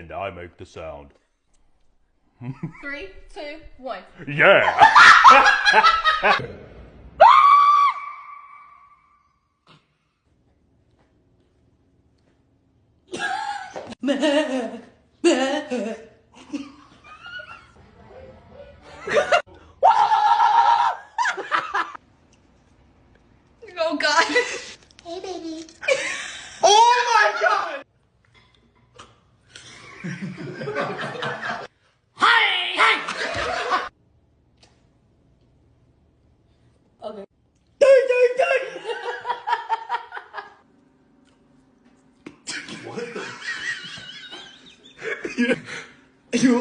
and I make the sound. 3, 2, 1. Yeah! Oh God. Hey, baby. Oh my God! Okay. What the? You